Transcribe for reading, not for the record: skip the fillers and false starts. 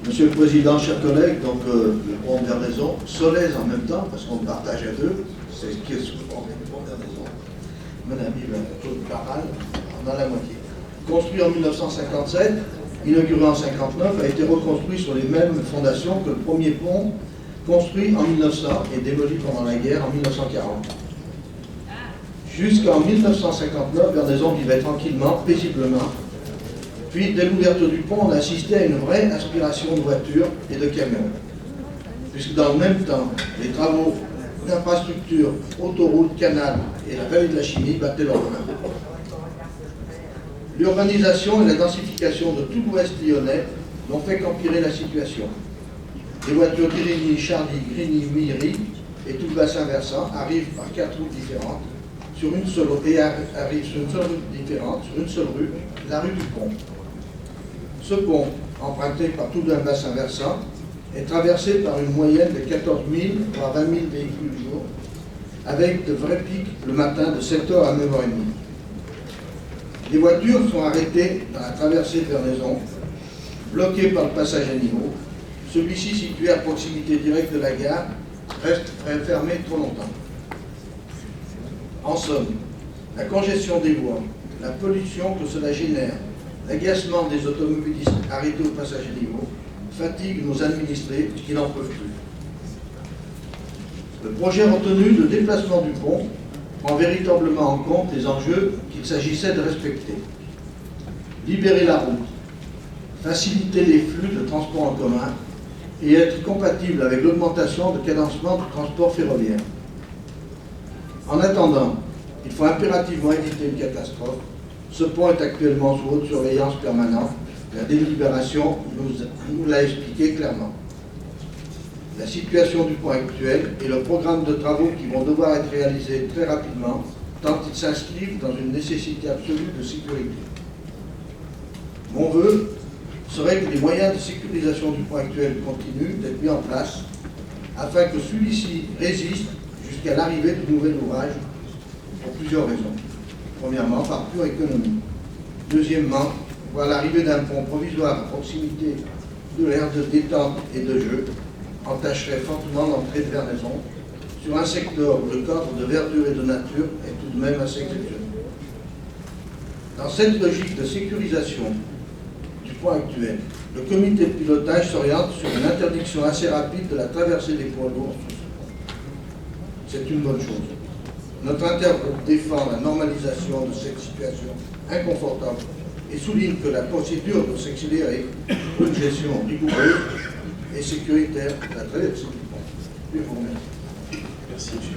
Monsieur le Président, chers collègues, donc le pont de Vernaison, Solèze en même temps, parce qu'on partage à deux, c'est ce qui est souvent le pont de Vernaison. Mon ami Claude Caral, on a la moitié. Construit en 1957, inauguré en 1959, a été reconstruit sur les mêmes fondations que le premier pont construit en 1900 et démoli pendant la guerre en 1940. Jusqu'en 1959, Vernaison vivait tranquillement, paisiblement. Puis, dès l'ouverture du pont, on assistait à une vraie aspiration de voitures et de camions. Puisque dans le même temps, les travaux d'infrastructures, autoroutes, canals et la vallée de la Chimie battaient leur plein. L'urbanisation et la densification de tout l'ouest lyonnais n'ont fait qu'empirer la situation. Les voitures d'Irigny, Charly, Grigny, Myri et tout le bassin versant arrivent par 4 routes différentes, arrivent sur une seule route différente, sur une seule rue, la rue du Pont. Ce pont, emprunté par tout le bassin versant, est traversé par une moyenne de 14 000 voire 20 000 véhicules jour, avec de vrais pics le matin de 7h à 9h30. Les voitures sont arrêtées dans la traversée de Vernaison, bloquées par le passage à niveau. Celui-ci, situé à proximité directe de la gare, reste fermé trop longtemps. En somme, la congestion des voies, la pollution que cela génère, l'agacement des automobilistes arrêtés au passage à niveau, fatigue nos administrés qui n'en peuvent plus. Le projet retenu de déplacement du pont prend véritablement en compte les enjeux qu'il s'agissait de respecter. Libérer la route, faciliter les flux de transport en commun et être compatible avec l'augmentation de cadencement du transport ferroviaire. En attendant, il faut impérativement éviter une catastrophe. Ce pont est actuellement sous haute surveillance permanente. La délibération nous l'a expliqué clairement. La situation du pont actuel et le programme de travaux qui vont devoir être réalisés très rapidement, tant ils s'inscrivent dans une nécessité absolue de sécurité. Mon vœu serait que les moyens de sécurisation du pont actuel continuent d'être mis en place afin que celui-ci résiste jusqu'à l'arrivée du nouvel ouvrage pour plusieurs raisons. Premièrement, par pure économie. Deuxièmement, voir l'arrivée d'un pont provisoire à proximité de l'aire de détente et de jeu entacherait fortement l'entrée de Vernaison sur un secteur où le cadre de verdure et de nature est tout de même assez exceptionnel. Dans cette logique de sécurisation du pont actuel, le comité de pilotage s'oriente sur une interdiction assez rapide de la traversée des poids lourds sur ce pont. C'est une bonne chose. Notre intergroupe défend la normalisation de cette situation inconfortable et souligne que la procédure doit s'accélérer pour une gestion rigoureuse et sécuritaire de la traversée du pont. Je vous remercie. Merci, monsieur.